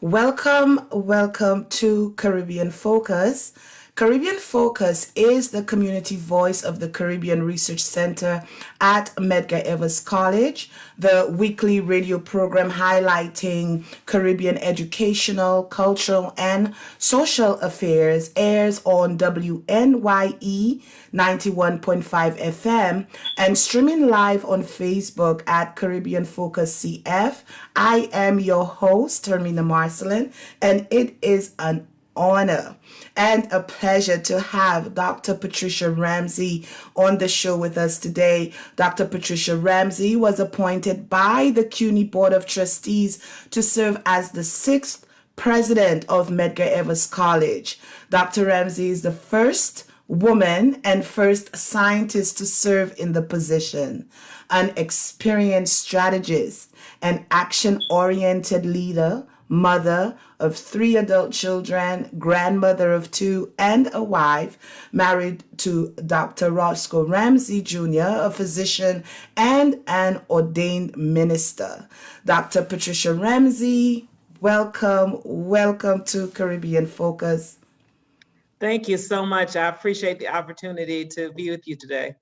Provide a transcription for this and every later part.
Welcome to Caribbean Focus. Caribbean Focus is the community voice of the Caribbean Research Center at Medgar Evers College, the weekly radio program highlighting Caribbean educational, cultural, and social affairs airs on WNYE 91.5 FM and streaming live on Facebook at Caribbean Focus CF. I am your host, Hermina Marcellin, and it is an honor and a pleasure to have Dr. Patricia Ramsey on the show with us today. Dr. Patricia Ramsey was appointed by the CUNY Board of Trustees to serve as the sixth president of Medgar Evers College. Dr. Ramsey is the first woman and first scientist to serve in the position, an experienced strategist, an action-oriented leader, mother of 3 adult children, grandmother of 2, and a wife, married to Dr. Roscoe Ramsey Jr., a physician and an ordained minister. Dr. Patricia Ramsey, welcome to Caribbean Focus. Thank you so much. I appreciate the opportunity to be with you today.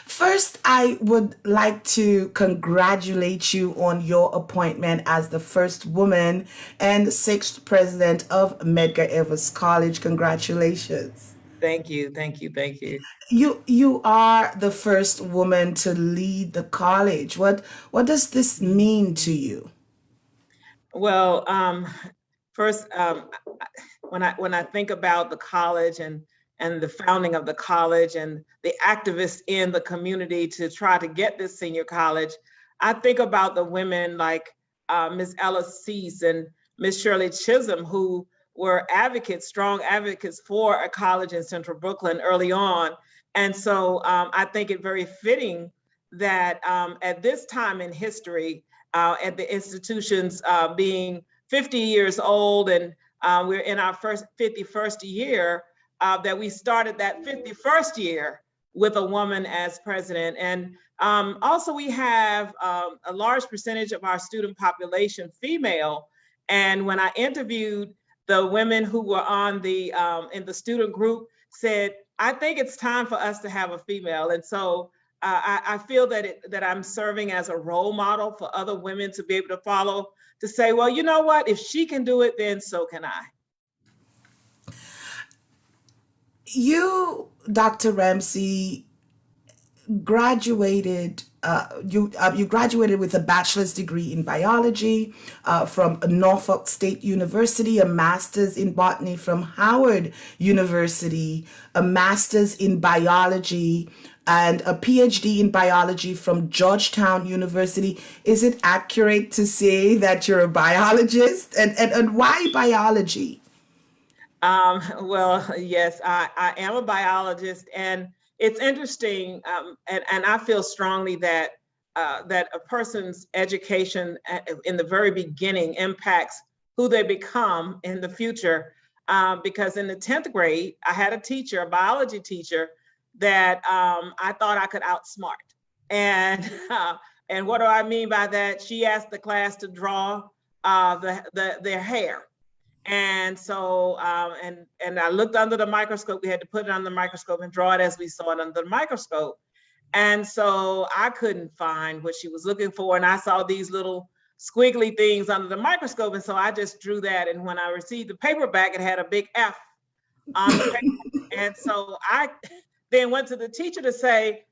First, I would like to congratulate you on your appointment as the first woman and sixth president of Medgar Evers College. Congratulations. Thank you. You are the first woman to lead the college. What does this mean to you? Well, first, when I think about the college and the founding of the college and the activists in the community to try to get this senior college, I think about the women like Ms. Ella Cease and Ms. Shirley Chisholm, who were strong advocates for a college in Central Brooklyn early on. And so I think it very fitting that at this time in history, at the institutions being 50 years old and we're in our 51st year, that we started that 51st year with a woman as president. And also we have a large percentage of our student population female. And when I interviewed the women who were on the in the student group, said, I think it's time for us to have a female. And so I feel that I'm serving as a role model for other women to be able to follow, to say, well, you know what, if she can do it, then so can I. You, Dr. Ramsey, graduated. You graduated with a bachelor's degree in biology from Norfolk State University, a master's in botany from Howard University, a master's in biology, and a PhD in biology from Georgetown University. Is it accurate to say that you're a biologist? And why biology? Well, yes, I am a biologist, and it's interesting, and I feel strongly that that a person's education in the very beginning impacts who they become in the future. Because in the 10th grade, I had a biology teacher, that I thought I could outsmart. And what do I mean by that? She asked the class to draw their hair. And so, and I looked under the microscope. We had to put it on the microscope and draw it as we saw it under the microscope. And so I couldn't find what she was looking for. And I saw these little squiggly things under the microscope. And so I just drew that. And when I received the paper back, it had a big F on the paper. And so I then went to the teacher to say,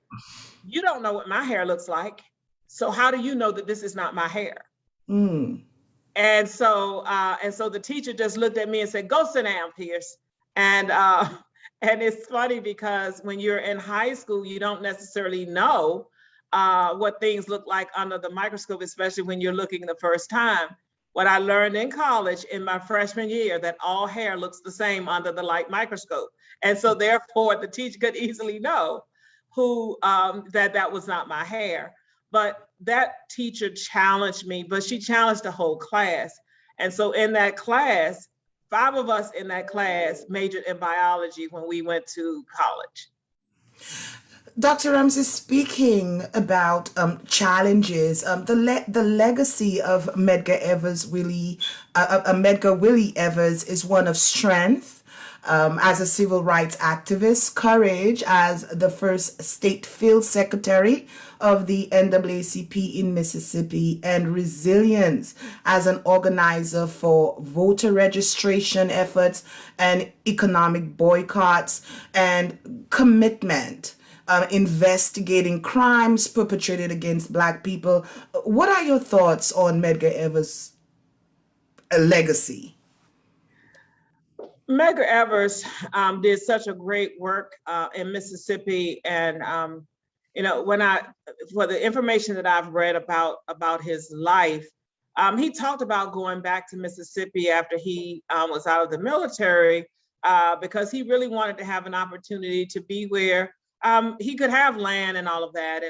you don't know what my hair looks like. So how do you know that this is not my hair? Mm. And so the teacher just looked at me and said, go sit down, Pierce. And it's funny because when you're in high school, you don't necessarily know what things look like under the microscope, especially when you're looking the first time. What I learned in college in my freshman year, that all hair looks the same under the light microscope. And so therefore the teacher could easily know that was not my hair. But that teacher challenged me, but she challenged the whole class. And so in that class, 5 of us in that class majored in biology when we went to college. Dr. Ramsey, speaking about challenges, the legacy of Medgar Willie Evers is one of strength as a civil rights activist, courage as the first state field secretary of the NAACP in Mississippi, and resilience as an organizer for voter registration efforts and economic boycotts, and commitment investigating crimes perpetrated against Black people. What are your thoughts on Medgar Evers' legacy? Medgar Evers did such a great work in Mississippi, and for the information that I've read about his life, he talked about going back to Mississippi after he was out of the military because he really wanted to have an opportunity to be where he could have land and all of that,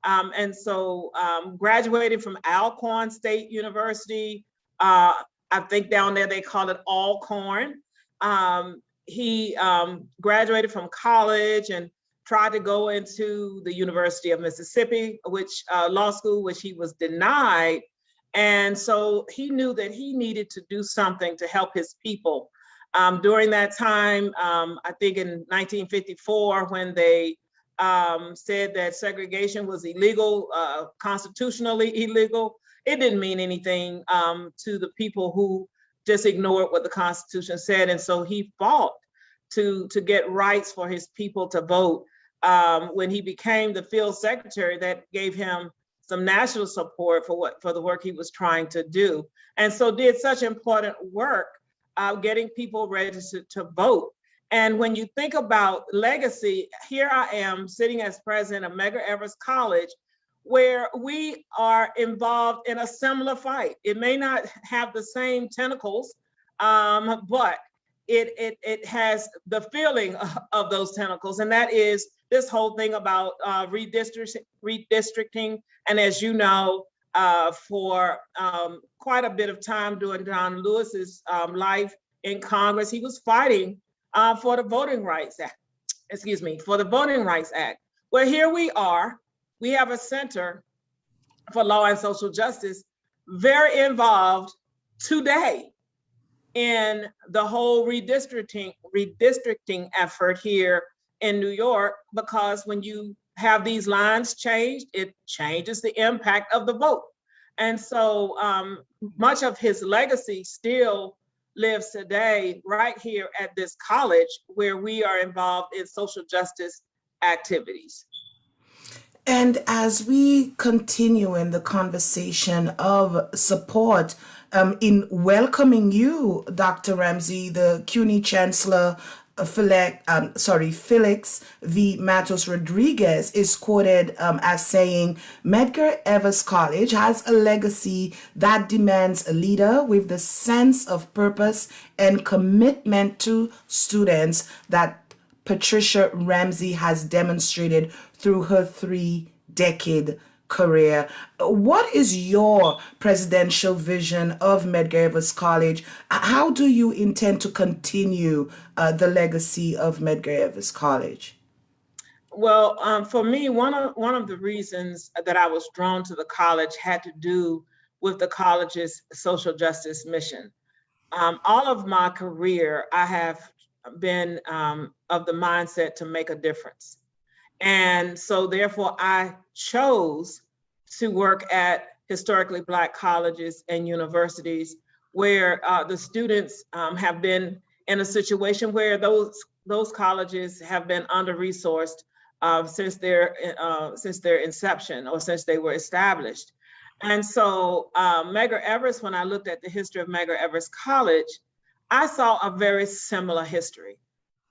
and so graduated from Alcorn State University. I think down there they call it Alcorn. He graduated from college and tried to go into the University of Mississippi, which law school, which he was denied. And so he knew that he needed to do something to help his people. During that time, I think in 1954, when they said that segregation was illegal, constitutionally illegal, it didn't mean anything to the people who just ignored what the Constitution said. And so he fought to get rights for his people to vote. When he became the field secretary, that gave him some national support for the work he was trying to do. And so did such important work getting people registered to vote. And when you think about legacy, here I am sitting as president of Medgar Evers College, where we are involved in a similar fight. It may not have the same tentacles, but it has the feeling of those tentacles, and that is this whole thing about redistricting. And as you know, for quite a bit of time during John Lewis's life in Congress, he was fighting for the Voting Rights Act. For the Voting Rights Act. Well, here we are. We have a Center for Law and Social Justice very involved today in the whole redistricting effort here in New York, because when you have these lines changed, it changes the impact of the vote. And so much of his legacy still lives today right here at this college, where we are involved in social justice activities. And as we continue in the conversation of support, in welcoming you, Dr. Ramsey, the CUNY Chancellor, Felix V. Matos Rodriguez is quoted as saying, Medgar Evers College has a legacy that demands a leader with the sense of purpose and commitment to students that Patricia Ramsey has demonstrated through her 3-decade career. What is your presidential vision of Medgar Evers College? How do you intend to continue the legacy of Medgar Evers College? Well, for me, one of the reasons that I was drawn to the college had to do with the college's social justice mission. All of my career, I have been of the mindset to make a difference. And so therefore I chose to work at historically Black colleges and universities where the students have been in a situation where those colleges have been under-resourced since their inception, or since they were established. And so Medgar Evers, when I looked at the history of Medgar Evers College, I saw a very similar history.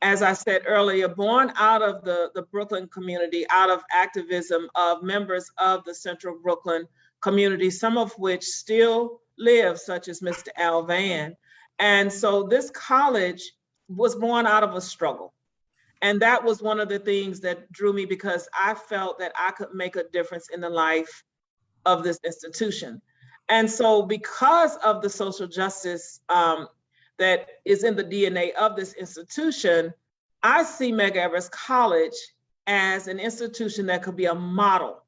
As I said earlier, born out of the Brooklyn community, out of activism of members of the Central Brooklyn community, some of which still live, such as Mr. Al Van. And so this college was born out of a struggle. And that was one of the things that drew me, because I felt that I could make a difference in the life of this institution. And so because of the social justice that is in the DNA of this institution, I see Medgar Evers College as an institution that could be a model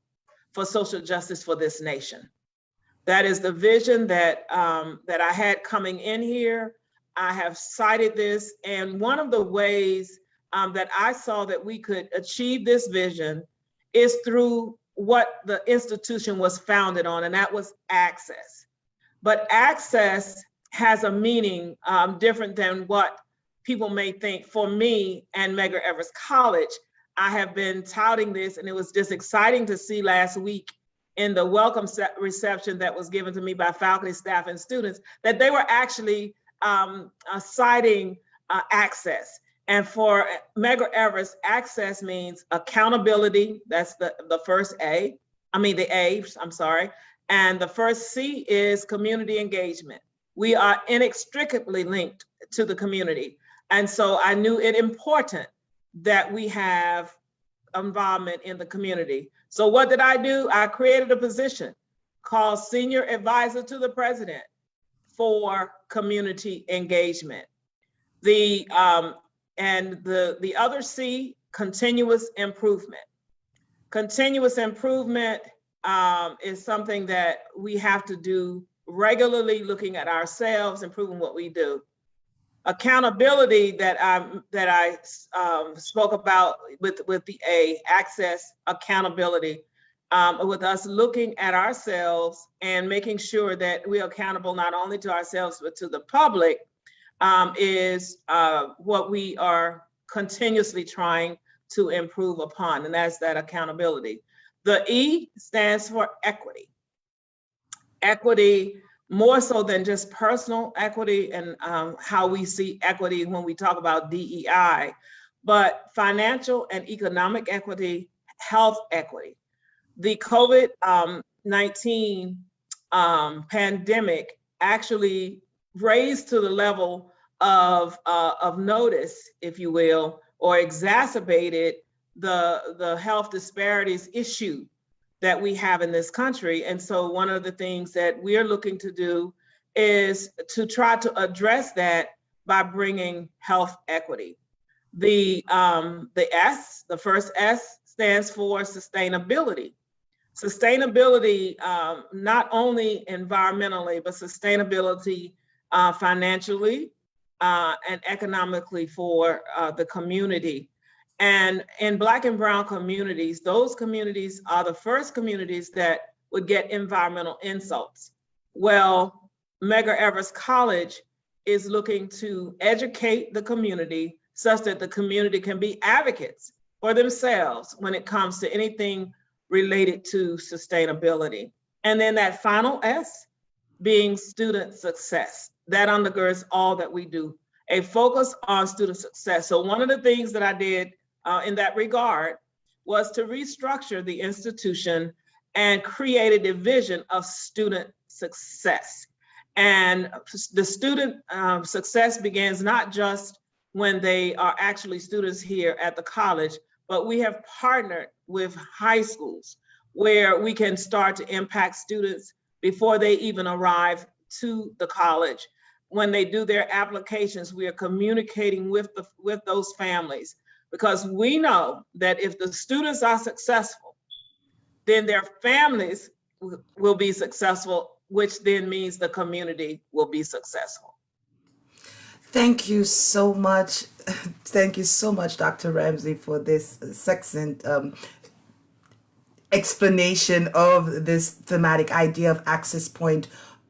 for social justice for this nation. That is the vision that I had coming in here. I have cited this, and one of the ways that I saw that we could achieve this vision is through what the institution was founded on, and that was access. But access has a meaning different than what people may think. For me and Medgar Evers College, I have been touting this, and it was just exciting to see last week in the welcome reception that was given to me by faculty, staff, and students, that they were actually citing access. And for Medgar Evers, access means accountability. That's the first A. I'm sorry. And the first C is community engagement. We are inextricably linked to the community. And so I knew it important that we have involvement in the community. So what did I do? I created a position called Senior Advisor to the President for Community Engagement. The other C, continuous improvement. Continuous improvement is something that we have to do regularly, looking at ourselves, improving what we do. Accountability that I spoke about with the A, access, accountability, with us looking at ourselves and making sure that we are accountable not only to ourselves but to the public, is what we are continuously trying to improve upon, and that's that accountability. The E stands for equity. Equity, more so than just personal equity and how we see equity when we talk about DEI, but financial and economic equity, health equity. The COVID-19 pandemic actually raised to the level of notice, if you will, or exacerbated the health disparities issue that we have in this country. And so one of the things that we're looking to do is to try to address that by bringing health equity. The S, the first S, stands for sustainability. Sustainability, not only environmentally, but sustainability financially and economically for the community. And in Black and Brown communities, those communities are the first communities that would get environmental insults. Well, Medgar Evers College is looking to educate the community such that the community can be advocates for themselves when it comes to anything related to sustainability. And then that final S being student success. That undergirds all that we do, a focus on student success. So one of the things that I did in that regard was to restructure the institution and create a division of student success. And the student success begins not just when they are actually students here at the college, but we have partnered with high schools where we can start to impact students before they even arrive to the college. When they do their applications, we are communicating with those families, because we know that if the students are successful, then their families will be successful, which then means the community will be successful. Thank you so much. Thank you so much, Dr. Ramsey, for this succinct explanation of this thematic idea of access point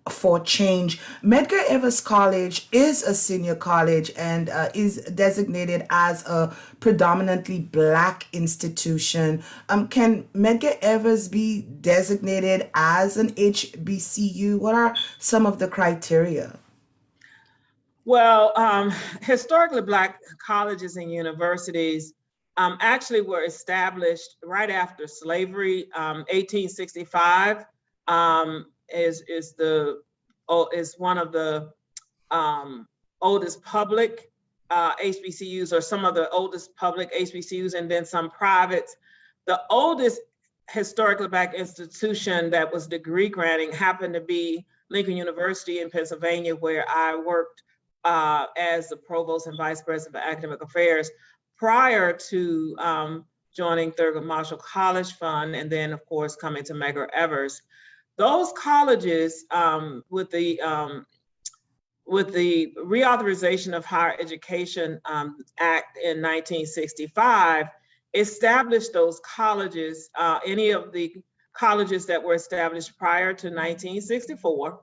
for change. Medgar Evers College is a senior college and is designated as a predominantly Black institution. Can Medgar Evers be designated as an HBCU? What are some of the criteria? Well, historically Black colleges and universities actually were established right after slavery. 1865 is one of the oldest public HBCUs, or some of the oldest public HBCUs, and then some privates. The oldest historically Black institution that was degree granting happened to be Lincoln University in Pennsylvania, where I worked as the provost and vice president of academic affairs prior to joining Thurgood Marshall College Fund, and then of course coming to Medgar Evers. Those colleges, with the Reauthorization of Higher Education Act in 1965, established those colleges, any of the colleges that were established prior to 1964,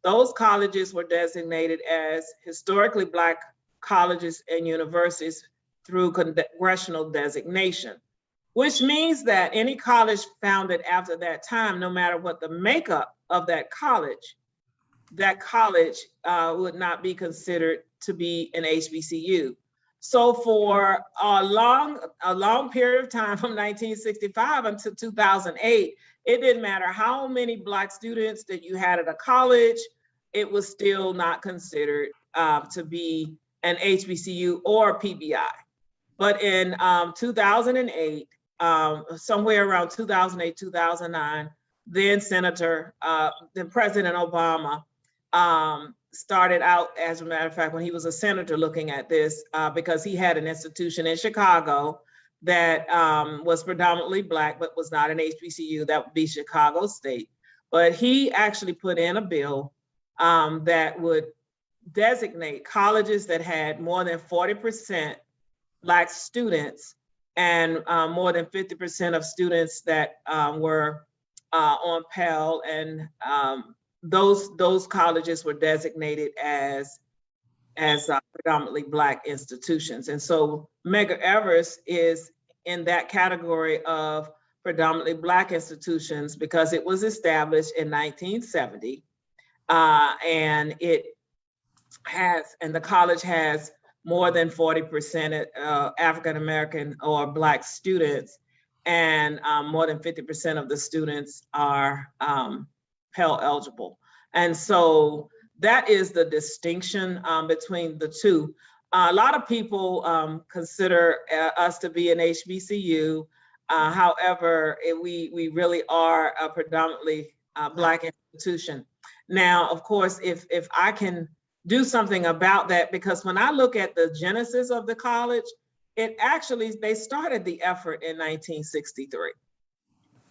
those colleges were designated as historically Black colleges and universities through congressional designation, which means that any college founded after that time, no matter what the makeup of that college would not be considered to be an HBCU. So for a long period of time from 1965 until 2008, it didn't matter how many Black students that you had at a college, it was still not considered to be an HBCU or PBI. But in 2008, somewhere around 2008, 2009, then President Obama started out, as a matter of fact, when he was a senator, looking at this because he had an institution in Chicago that was predominantly Black, but was not an HBCU. That would be Chicago State. But he actually put in a bill that would designate colleges that had more than 40% Black students and more than 50% of students that were on Pell, and those colleges were designated as predominantly Black institutions. And so Medgar Evers is in that category of predominantly Black institutions because it was established in 1970, and the college has more than 40% African American or Black students, and more than 50% of the students are Pell eligible. And so that is the distinction between the two. A lot of people consider us to be an HBCU. However, we really are a predominantly Black institution. Now, of course, if I can do something about that, because when I look at the genesis of the college, they started the effort in 1963.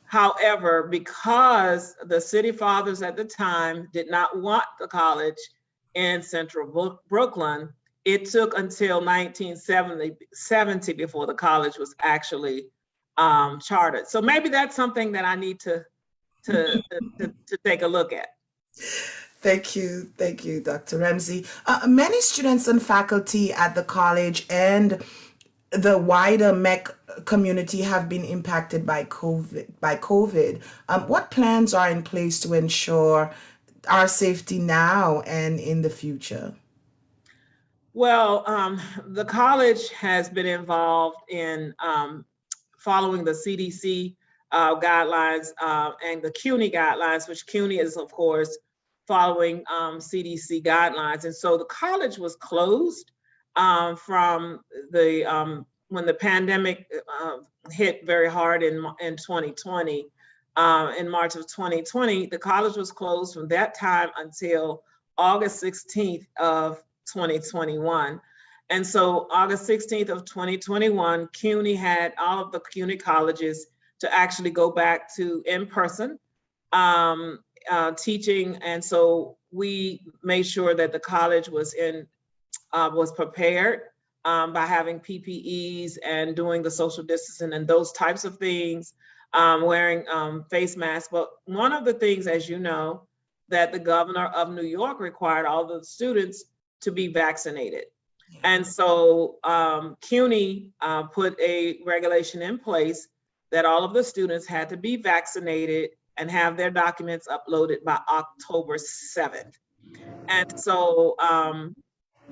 However, because the city fathers at the time did not want the college in central Brooklyn, it took until 1970 before the college was actually chartered. So maybe that's something that I need to take a look at. Thank you, Dr. Ramsey. Many students and faculty at the college and the wider MEC community have been impacted by COVID. What plans are in place to ensure our safety now and in the future? Well, the college has been involved in following the CDC guidelines and the CUNY guidelines, which CUNY is, of course, following CDC guidelines. And so the college was closed from when the pandemic hit very hard in 2020. In March of 2020, the college was closed from that time until August 16th of 2021. And so August 16th of 2021, CUNY had all of the CUNY colleges to actually go back to in-person teaching. And so we made sure that the college was prepared by having PPEs and doing the social distancing and those types of things, wearing face masks. But one of the things, as you know, that the governor of New York required all the students to be vaccinated. And so CUNY put a regulation in place that all of the students had to be vaccinated and have their documents uploaded by October 7th. And so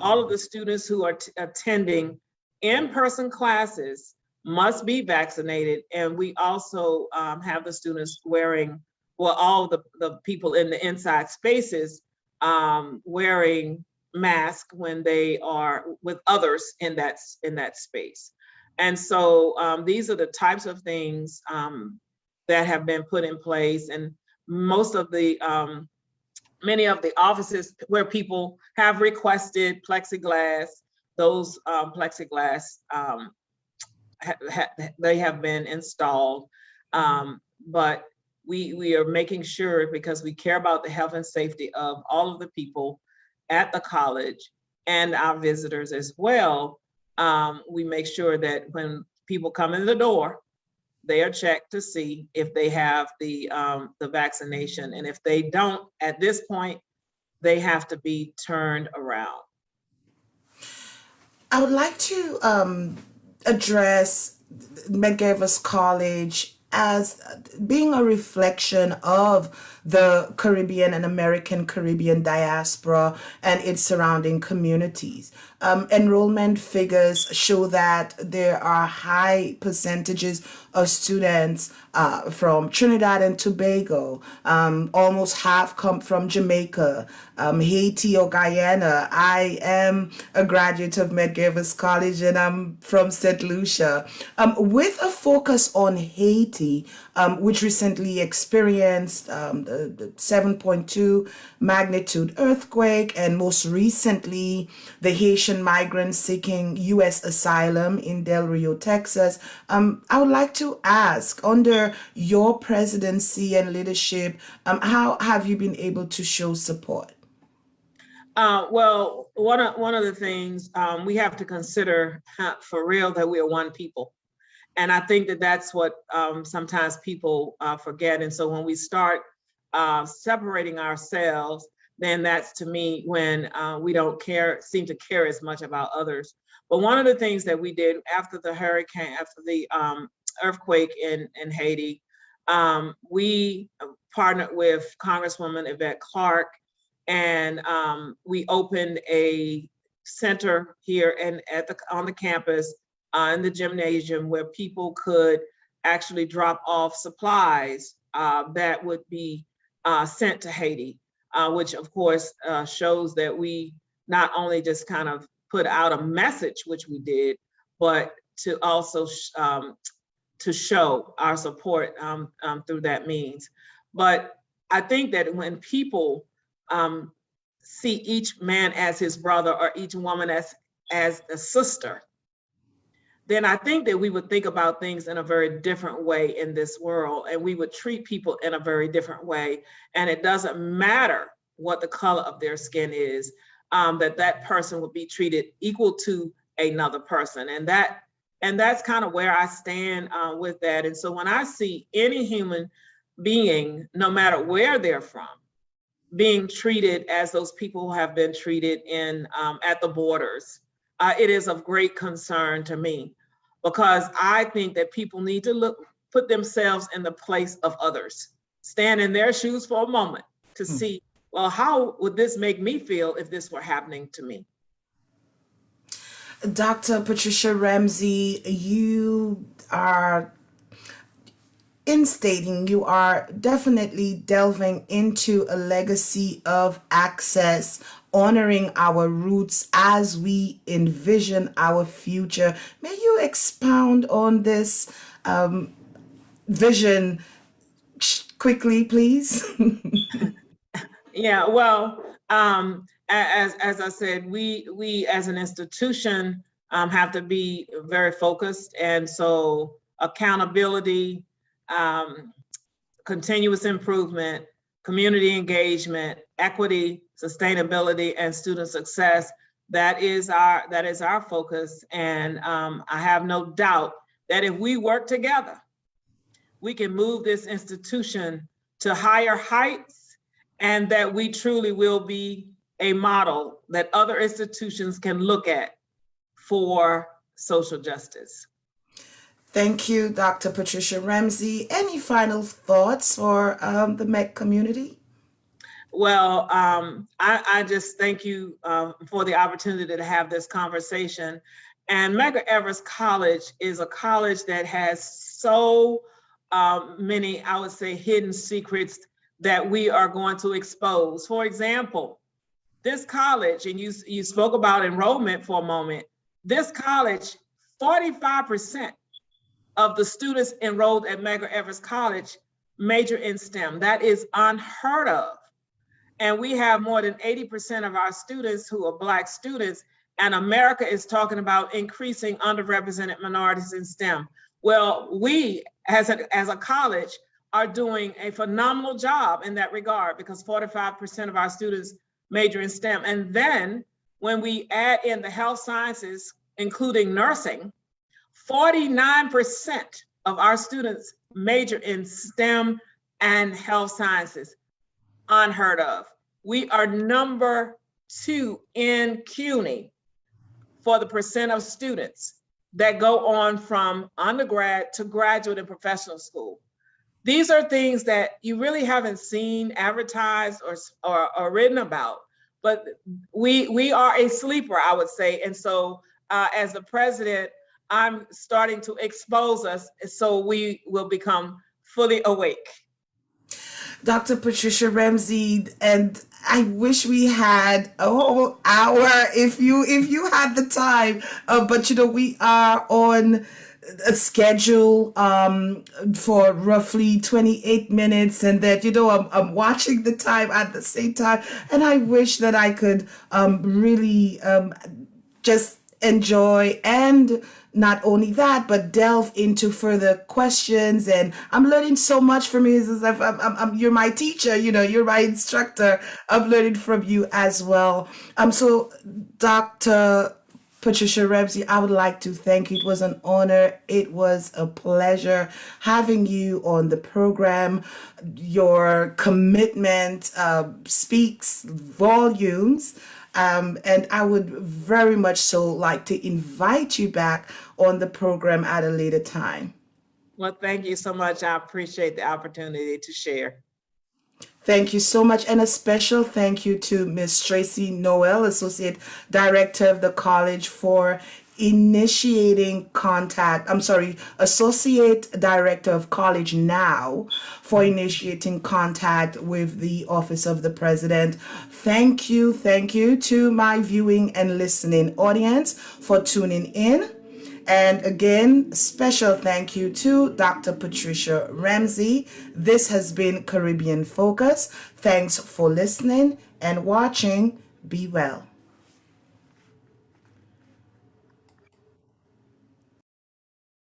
all of the students who are attending in-person classes must be vaccinated. And we also have the students wearing, well, all the people in the inside spaces wearing masks when they are with others in that space. And so these are the types of things that have been put in place. And most of the many of the offices where people have requested plexiglass, those plexiglass they have been installed. But we are making sure, because we care about the health and safety of all of the people at the college and our visitors as well. We make sure that when people come in the door, they are checked to see if they have the vaccination. And if they don't, at this point, they have to be turned around. I would like to address Medgar Evers College as being a reflection of the Caribbean and American Caribbean diaspora and its surrounding communities. Enrollment figures show that there are high percentages of students from Trinidad and Tobago. Almost half come from Jamaica, Haiti, or Guyana. I am a graduate of Medgar Evers College, and I'm from St. Lucia. With a focus on Haiti, which recently experienced the 7.2 magnitude earthquake, and most recently the Haitian migrants seeking U.S. asylum in Del Rio, Texas. I would like to ask, under your presidency and leadership, how have you been able to show support? Well, one of the things we have to consider for real, that we are one people. And I think that that's what sometimes people forget. And so when we start separating ourselves, then that's, to me, when we don't seem to care as much about others. But one of the things that we did after the hurricane, after the earthquake in Haiti, we partnered with Congresswoman Yvette Clarke, and we opened a center here and on the campus in the gymnasium, where people could actually drop off supplies that would be sent to Haiti, which of course shows that we not only just kind of put out a message, which we did, but to also to show our support through that means. But I think that when people see each man as his brother, or each woman as a sister, then I think that we would think about things in a very different way in this world, and we would treat people in a very different way. And it doesn't matter what the color of their skin is, that person would be treated equal to another person. And that's kind of where I stand with that. And so when I see any human being, no matter where they're from, being treated as those people have been treated at the borders, it is of great concern to me, because I think that people need to put themselves in the place of others, stand in their shoes for a moment to see, well, how would this make me feel if this were happening to me? Dr. Patricia Ramsey, you are you are definitely delving into a legacy of access, honoring our roots as we envision our future. May you expound on this vision quickly, please? Yeah, well, as I said, we as an institution have to be very focused, and so accountability, continuous improvement, community engagement, equity, sustainability, and student success. That is our focus. And I have no doubt that if we work together, we can move this institution to higher heights, and that we truly will be a model that other institutions can look at for social justice. Thank you, Dr. Patricia Ramsey. Any final thoughts for the MEC community? Well, I just thank you for the opportunity to have this conversation. And Medgar Evers College is a college that has so many, I would say, hidden secrets that we are going to expose. For example, this college, and you spoke about enrollment for a moment, this college, 45% of the students enrolled at Medgar Evers College major in STEM. That is unheard of. And we have more than 80% of our students who are Black students, and America is talking about increasing underrepresented minorities in STEM. Well, we as a college are doing a phenomenal job in that regard, because 45% of our students major in STEM. And then when we add in the health sciences, including nursing, 49% of our students major in STEM and health sciences. Unheard of. We are number 2 in CUNY for the percent of students that go on from undergrad to graduate and professional school. These are things that you really haven't seen advertised or written about, but we are a sleeper, I would say. And so as the president, I'm starting to expose us so we will become fully awake. Dr. Patricia Ramsey, and I wish we had a whole hour if you had the time. But we are on a schedule for roughly 28 minutes, and that I'm watching the time at the same time, and I wish that I could really just enjoy, and not only that, but delve into further questions. And I'm learning so much from you. You're my teacher, you're my instructor. I'm learning from you as well. So Dr. Patricia Ramsey, I would like to thank you. It was an honor. It was a pleasure having you on the program. Your commitment speaks volumes. And I would very much so like to invite you back on the program at a later time. Well, thank you so much. I appreciate the opportunity to share. Thank you so much. And a special thank you to Ms. Tracy Noel, Associate Director of the College, for initiating contact. Associate Director of College Now, for initiating contact with the Office of the President. Thank you to my viewing and listening audience for tuning in. And again, special thank you to Dr. Patricia Ramsey. This has been Caribbean Focus. Thanks for listening and watching. Be well.